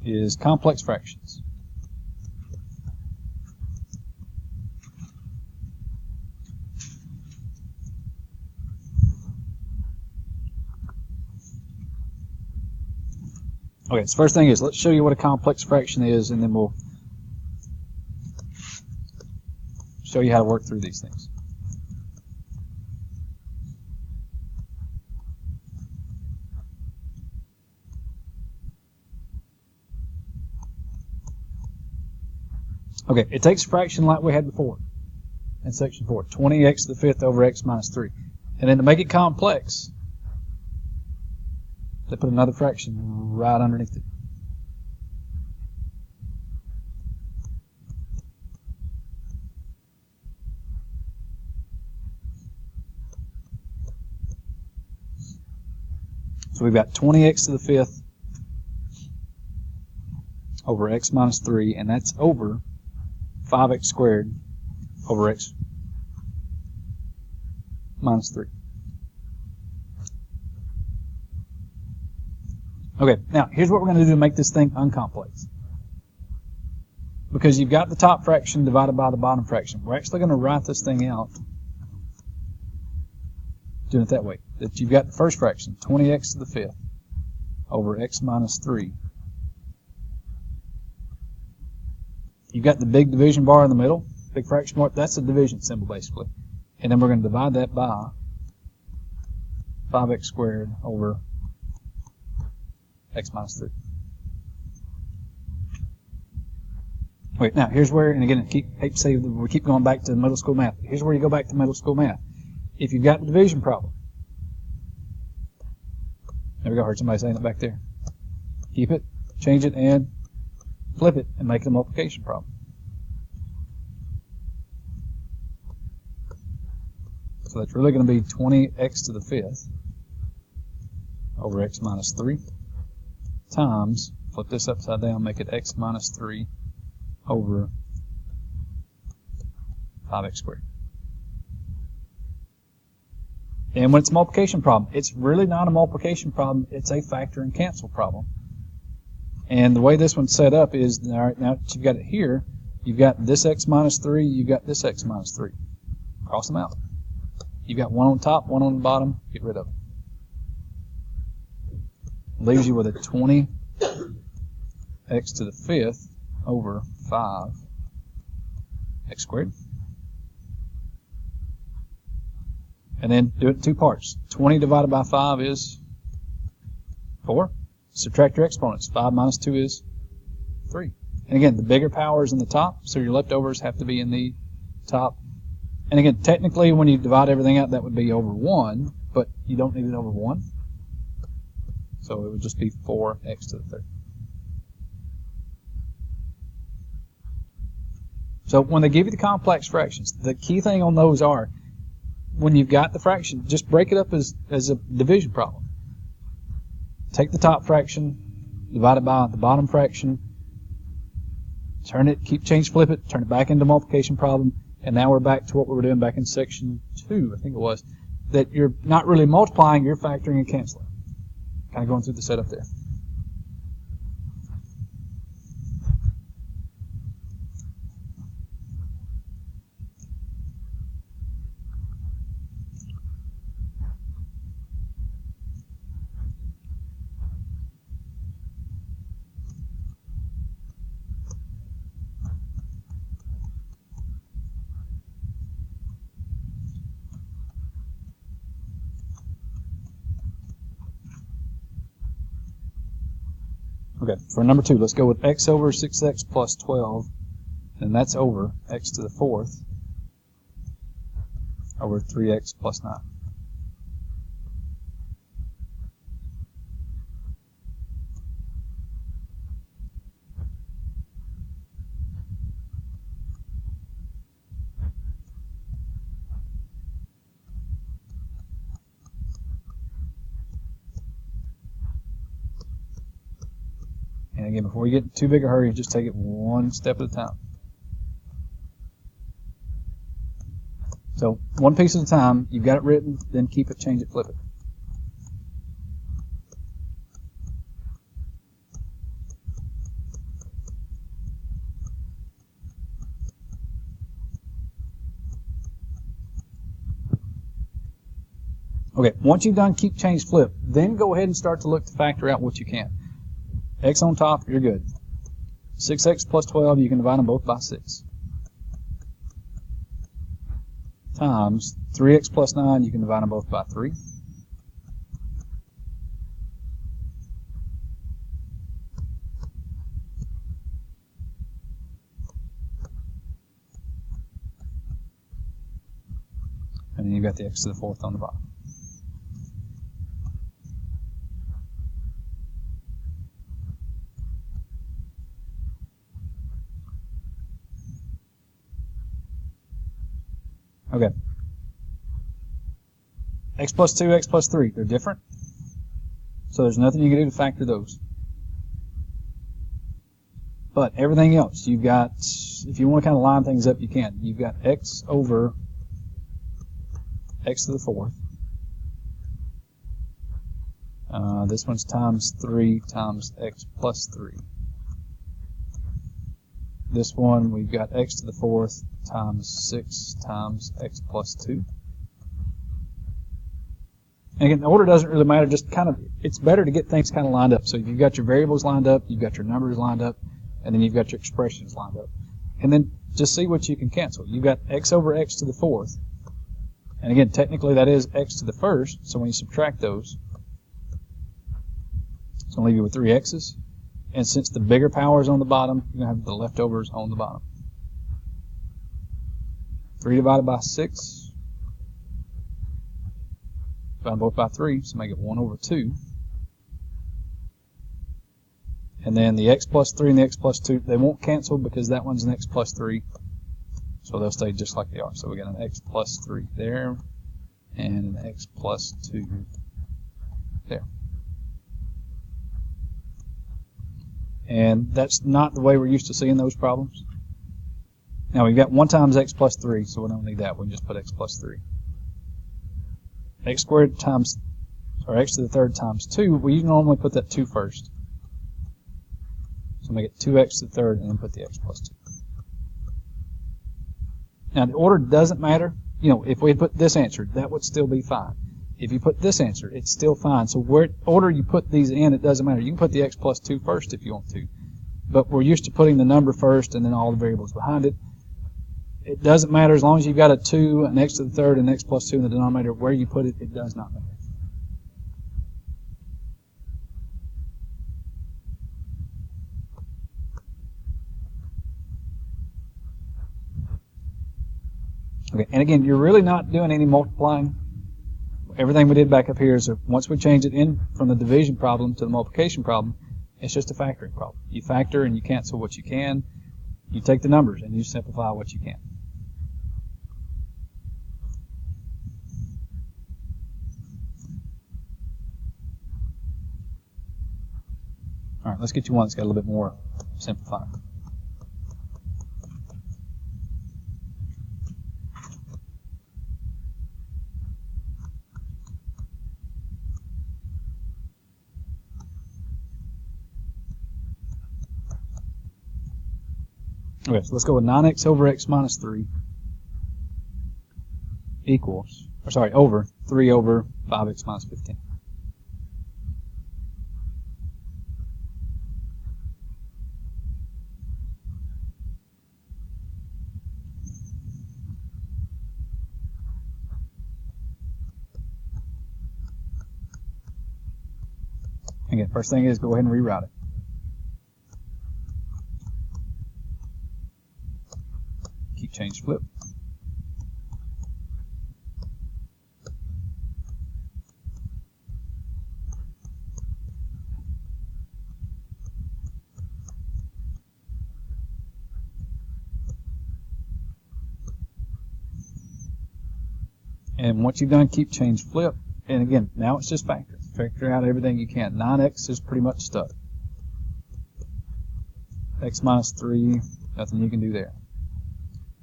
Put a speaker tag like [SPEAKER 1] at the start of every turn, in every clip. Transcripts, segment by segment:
[SPEAKER 1] is complex fractions. Okay, so first thing is, let's show you what a complex fraction is, and then we'll show you how to work through these things. Okay, it takes a fraction like we had before in section 4, 20x to the fifth over x minus 3. And then to make it complex, they put another fraction right underneath it. So we've got 20x to the fifth over x minus 3, and that's over 5x squared over x minus 3. Okay, now here's what we're going to do to make this thing uncomplex. Because you've got the top fraction divided by the bottom fraction, we're actually going to write this thing out doing it that way. That you've got the first fraction, 20x to the fifth over x minus 3. You've got the big division bar in the middle, big fraction mark, that's a division symbol basically. And then we're going to divide that by 5x squared over x minus 3. Wait, now here's where, and again, I hate to say we keep going back to middle school math. Here's where you go back to middle school math. If you've got the division problem, there we go, I heard somebody saying it back there. Keep it, change it, and flip it, and make it a multiplication problem. So that's really going to be 20x to the fifth over x minus 3 times, flip this upside down, make it x minus 3 over 5x squared. And when it's a multiplication problem, it's really not a multiplication problem, it's a factor and cancel problem. And the way this one's set up is, all right, now that you've got it here, you've got this x minus 3, you've got this x minus 3. Cross them out. You've got one on top, one on the bottom, get rid of it. Leaves you with a 20x to the fifth over 5x squared. And then do it in two parts. 20 divided by 5 is 4. Subtract your exponents. 5 minus 2 is 3. And again, the bigger power is in the top, so your leftovers have to be in the top. And again, technically, when you divide everything out, that would be over 1, but you don't need it over 1. So it would just be 4x to the third. So when they give you the complex fractions, the key thing on those are, when you've got the fraction, just break it up as a division problem. Take the top fraction, divide it by the bottom fraction, turn it, flip it, turn it back into a multiplication problem, and now we're back to what we were doing back in section 2, I think it was, that you're not really multiplying, you're factoring and canceling. Kind of going through the setup there. Okay, for number 2, let's go with x over 6x plus 12, and that's over x to the fourth over 3x plus 9. And again, before you get in too big a hurry, just take it one step at a time. So one piece at a time, you've got it written, then keep it, change it, flip it. Okay, once you've done keep, change, flip, then go ahead and start to look to factor out what you can. X on top, you're good. 6x plus 12, you can divide them both by 6. Times 3x plus 9, you can divide them both by 3. And then you've got the x to the 4th on the bottom. Okay. X plus 2, x plus 3, they're different. So there's nothing you can do to factor those. But everything else, you've got, if you want to kind of line things up, you can. You've got x over x to the 4th. This one's times 3 times x plus 3. This one, we've got x to the 4th times 6 times x plus 2. And again, the order doesn't really matter, just kind of, it's better to get things kind of lined up. So you've got your variables lined up, you've got your numbers lined up, and then you've got your expressions lined up. And then just see what you can cancel. You've got x over x to the 4th. And again, technically that is x to the 1st, so when you subtract those, it's going to leave you with 3 x's. And since the bigger power is on the bottom, you're going to have the leftovers on the bottom. 3 divided by 6. Divide both by 3, so make it 1 over 2. And then the x plus 3 and the x plus 2, they won't cancel because that one's an x plus 3. So they'll stay just like they are. So we got an x plus 3 there, and an x plus 2 there. And that's not the way we're used to seeing those problems. Now we've got 1 times x plus 3, so we don't need that. We can just put x plus 3. X squared times, or x to the 3rd times 2, we normally put that 2 first. So make it 2x to the 3rd and then put the x plus 2. Now the order doesn't matter. You know, if we had put this answer, that would still be fine. If you put this answer, it's still fine. So where order you put these in, it doesn't matter. You can put the x plus 2 first if you want to. But we're used to putting the number first and then all the variables behind it. It doesn't matter as long as you've got a 2, an x to the 3rd, and x plus 2 in the denominator. Where you put it, it does not matter. Okay, and again, you're really not doing any multiplying. Everything we did back up here is once we change it in from the division problem to the multiplication problem, it's just a factoring problem. You factor and you cancel what you can. You take the numbers and you simplify what you can. All right, let's get you one that's got a little bit more simplifying. Okay, so let's go with 9x over x minus 3 equals, or sorry, over 3 over 5x minus 15. Again, first thing is go ahead and rewrite it. Keep, change, flip. And once you've done keep, change, flip, and again, now it's just factor. Factor out everything you can. 9x is pretty much stuck. X minus 3, nothing you can do there.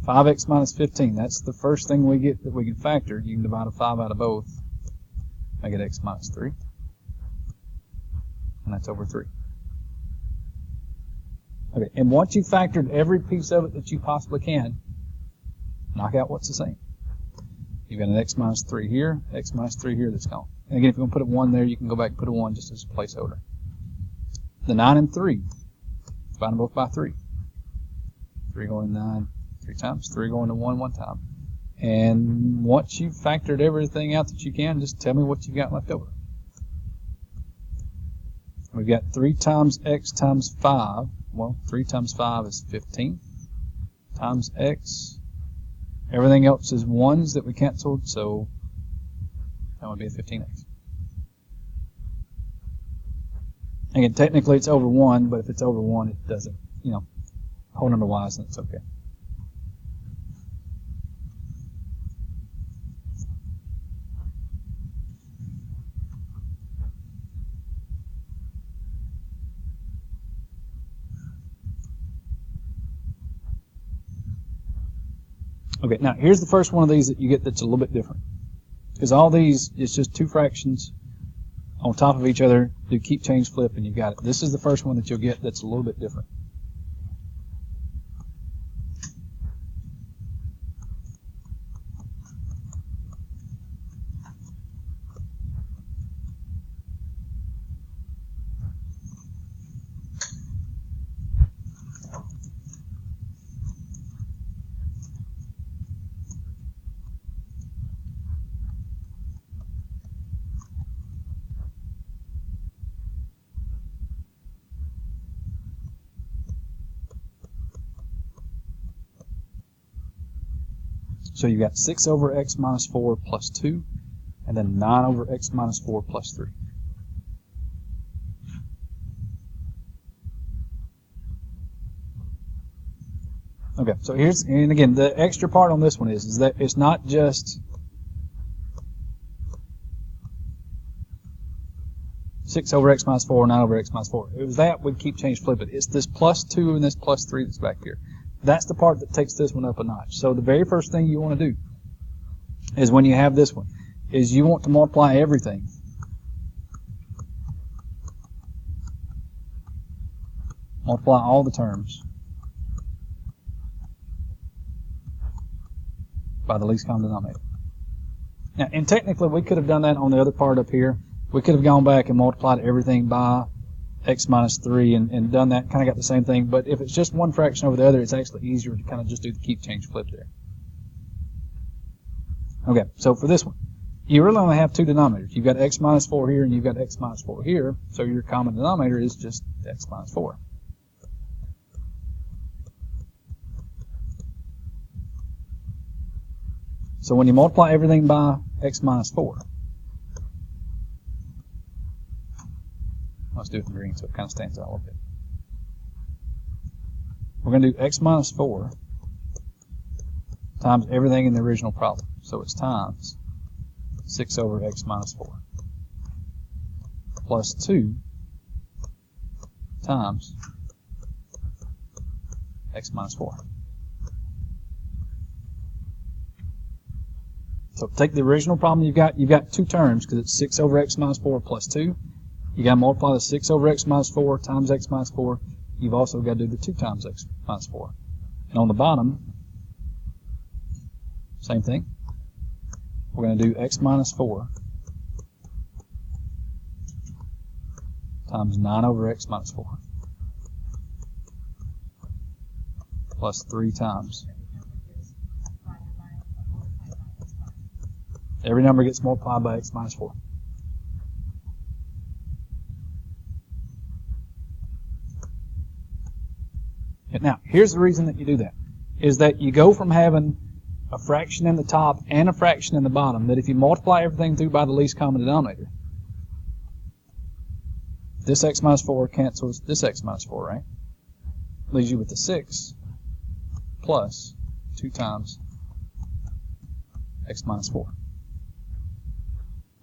[SPEAKER 1] 5x minus 15, that's the first thing we get that we can factor. You can divide a 5 out of both. Make it x minus 3. And that's over 3. Okay, and once you've factored every piece of it that you possibly can, knock out what's the same. You've got an x minus 3 here, x minus 3 here that's gone. And again, if you want to put a 1 there, you can go back and put a 1 just as a placeholder. The 9 and 3, divide them both by 3. 3 going to 9 3 times, 3 going to 1 1 time. And once you've factored everything out that you can, just tell me what you got left over. We've got 3 times x times 5. Well, 3 times 5 is 15 times x. Everything else is 1s that we canceled, so that would be a 15x. Again, technically it's over 1, but if it's over 1, it doesn't, whole number wise, then it's okay. Okay, now here's the first one of these that you get that's a little bit different. Because all these, it's just 2 fractions on top of each other, do keep, change, flip, and you got it. This is the first one that you'll get that's a little bit different. So you've got 6 over x minus 4 plus 2, and then 9 over x minus 4 plus 3. Okay, so here's, and again, the extra part on this one is that it's not just 6 over x minus 4, 9 over x minus 4. It was that we'd keep, change, flip it. It's this plus 2 and this plus 3 that's back here. That's the part that takes this one up a notch. So the very first thing you want to do is when you have this one, is you want to multiply everything. Multiply all the terms by the least common denominator. Now, and technically we could have done that on the other part up here. We could have gone back and multiplied everything by x minus 3 and done that, kind of got the same thing, but if it's just one fraction over the other, it's actually easier to kind of just do the keep, change, flip there. Okay, so for this one, you really only have 2 denominators. You've got x minus 4 here and you've got x minus 4 here, so your common denominator is just x minus 4. So when you multiply everything by x minus 4, let's do it in green so it kind of stands out a little bit. We're going to do x minus 4 times everything in the original problem. So it's times 6 over x minus 4 plus 2 times x minus 4. So take the original problem you've got 2 terms because it's 6 over x minus 4 plus 2. You got to multiply the 6 over x minus 4 times x minus 4. You've also got to do the 2 times x minus 4. And on the bottom, same thing. We're going to do x minus 4 times 9 over x minus 4 plus 3 times. Every number gets multiplied by x minus 4. Now, here's the reason that you do that, is that you go from having a fraction in the top and a fraction in the bottom, that if you multiply everything through by the least common denominator, this x minus 4 cancels this x minus 4, right? Leaves you with the 6 plus 2 times x minus 4.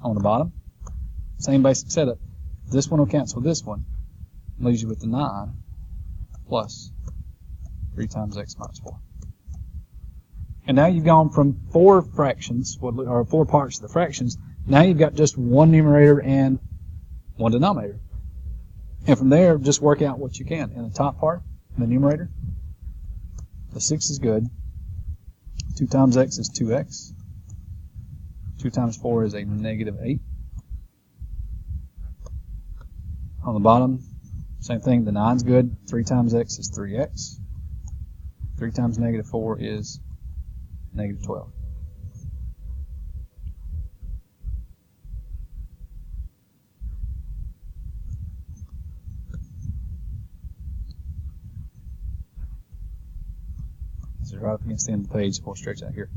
[SPEAKER 1] On the bottom, same basic setup. This one will cancel this one, leaves you with the 9 plus 3 times x minus 4. And now you've gone from 4 fractions, or 4 parts of the fractions, now you've got just one numerator and one denominator. And from there, just work out what you can. In the top part, in the numerator, the 6 is good. 2 times x is 2x. 2 times 4 is a negative 8. On the bottom, same thing, the 9's good. 3 times x is 3x. 3 times negative 4 is negative 12. This is right up against the end of the page, so we'll stretch out here.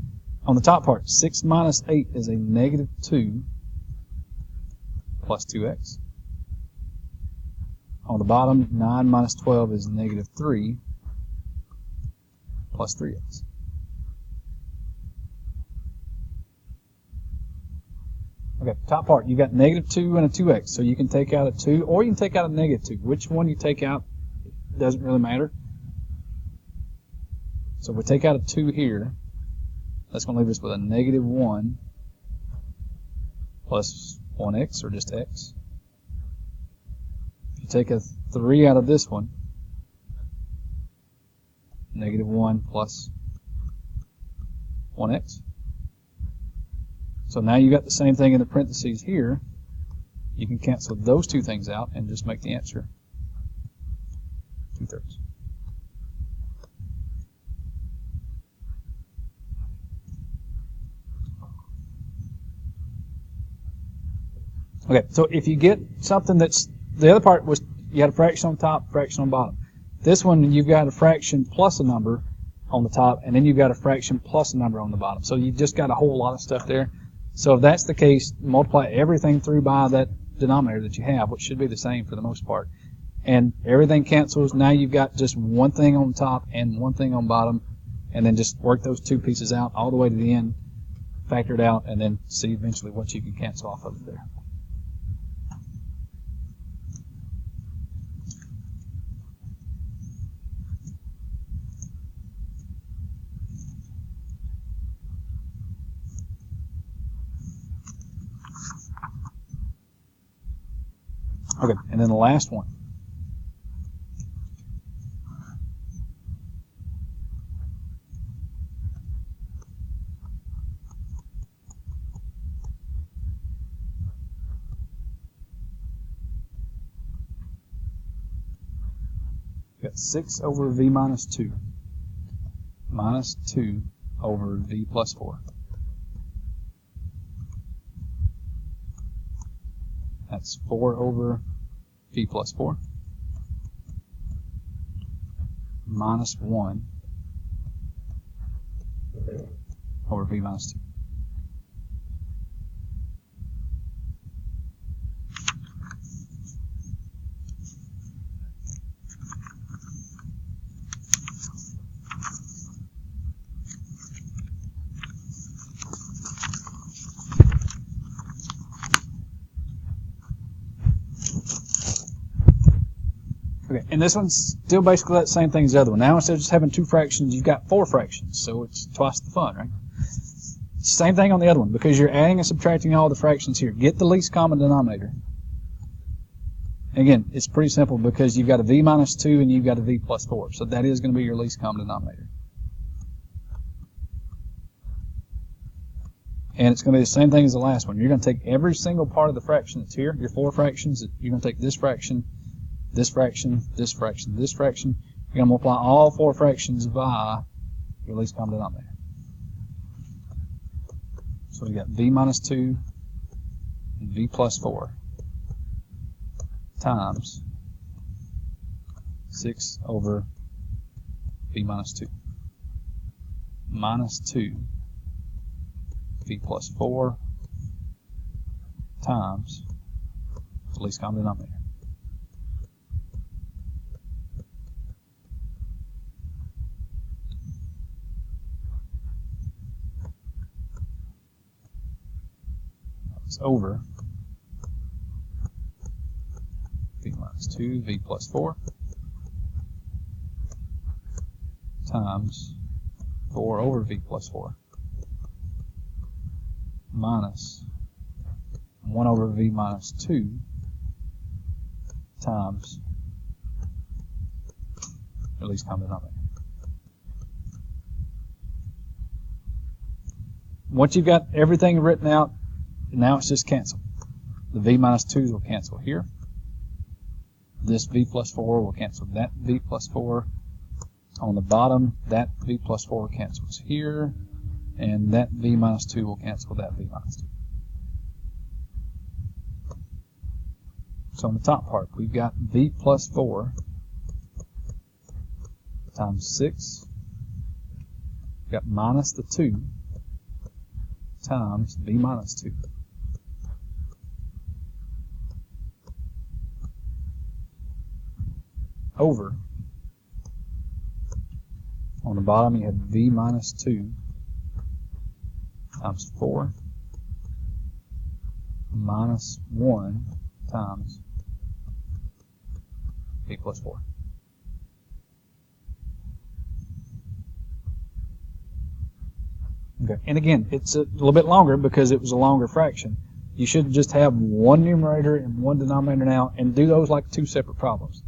[SPEAKER 1] On the top part, 6 minus 8 is a negative 2 plus 2x. On the bottom, 9 minus 12 is negative 3 plus 3x. Okay, top part, you got negative 2 and a 2x, so you can take out a 2, or you can take out a negative 2. Which one you take out doesn't really matter. So if we take out a 2 here, that's going to leave us with a negative 1 plus 1x, or just x. If you take a 3 out of this one, negative 1 plus 1x. So now you got the same thing in the parentheses here. You can cancel those two things out and just make the answer 2/3. Okay, so if you get something that's, the other part was you had a fraction on top, fraction on bottom. This one, you've got a fraction plus a number on the top, and then you've got a fraction plus a number on the bottom. So you just got a whole lot of stuff there. So if that's the case, multiply everything through by that denominator that you have, which should be the same for the most part. And everything cancels. Now you've got just one thing on top and one thing on bottom, and then just work those two pieces out all the way to the end, factor it out, and then see eventually what you can cancel off of it there. Okay, and then the last one. We've got 6 over v minus 2 minus 2 over v plus 4. That's 4 over v plus 4 minus 1 over v minus 2. Okay, and this one's still basically that same thing as the other one. Now instead of just having 2 fractions, you've got 4 fractions, so it's twice the fun, right? Same thing on the other one, because you're adding and subtracting all the fractions here. Get the least common denominator. Again, it's pretty simple because you've got a v minus 2 and you've got a v plus 4, so that is going to be your least common denominator. And it's going to be the same thing as the last one. You're going to take every single part of the fraction that's here, your 4 fractions, you're going to take this fraction, this fraction, this fraction, this fraction. You're going to multiply all 4 fractions by your least common denominator. So we got v minus 2 and v plus 4 times 6 over v minus 2 minus 2 v plus 4 times the least common denominator. Over v minus 2 v plus 4 times 4 over v plus 4 minus 1 over v minus 2 times the least common denominator. Once you've got everything written out, now it's just cancel. The v minus 2's will cancel here. This v plus 4 will cancel that v plus 4. On the bottom, that v plus 4 cancels here, and that v minus 2 will cancel that v minus 2. So on the top part, we've got v plus 4 times 6. We've got minus the 2 times v minus 2. Over, on the bottom you have v minus 2 times 4 minus 1 times v plus 4. Okay, and again, it's a little bit longer because it was a longer fraction. You should just have one numerator and one denominator now and do those like two separate problems.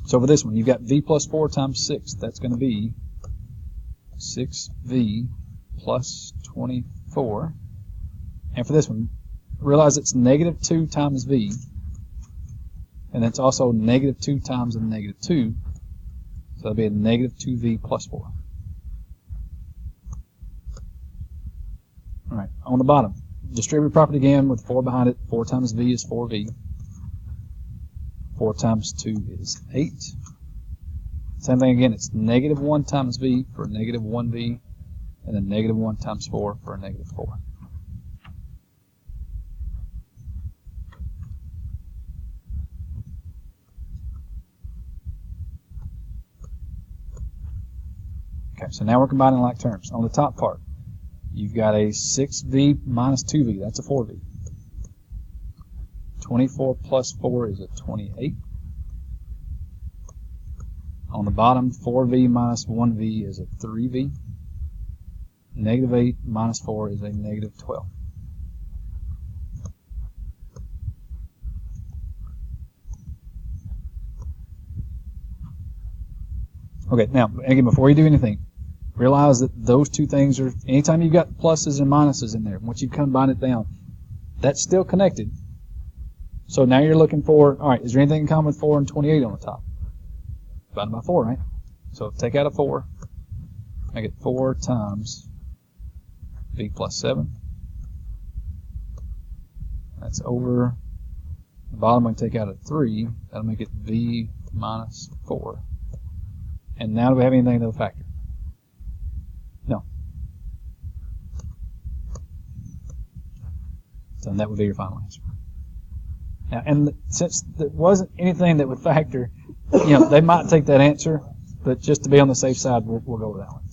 [SPEAKER 1] So for this one, you've got v plus 4 times 6. That's going to be 6v plus 24. And for this one, realize it's negative 2 times v. And that's also negative 2 times a negative 2. So that'll be a negative 2v plus 4. All right, on the bottom, distribute property again with 4 behind it. 4 times v is 4v. 4 times 2 is 8. Same thing again, it's negative 1 times v for negative 1v, and then negative 1 times 4 for a negative 4. Okay, so now we're combining like terms. On the top part, you've got a 6v minus 2v, that's a 4v. 24 plus 4 is a 28. On the bottom, 4v minus 1v is a 3v. Negative 8 minus 4 is a negative 12. Okay, now, again, before you do anything, realize that those two things are, anytime you've got pluses and minuses in there, once you combine it down, that's still connected. So now you're looking for, all right, is there anything in common with 4 and 28 on the top? Divided by 4, right? So take out a 4, make it 4 times v plus 7. That's over the bottom. We can take out a 3. That'll make it v minus 4. And now do we have anything to factor? No. So that would be your final answer. Now, and since there wasn't anything that would factor, they might take that answer, but just to be on the safe side, we'll go with that one.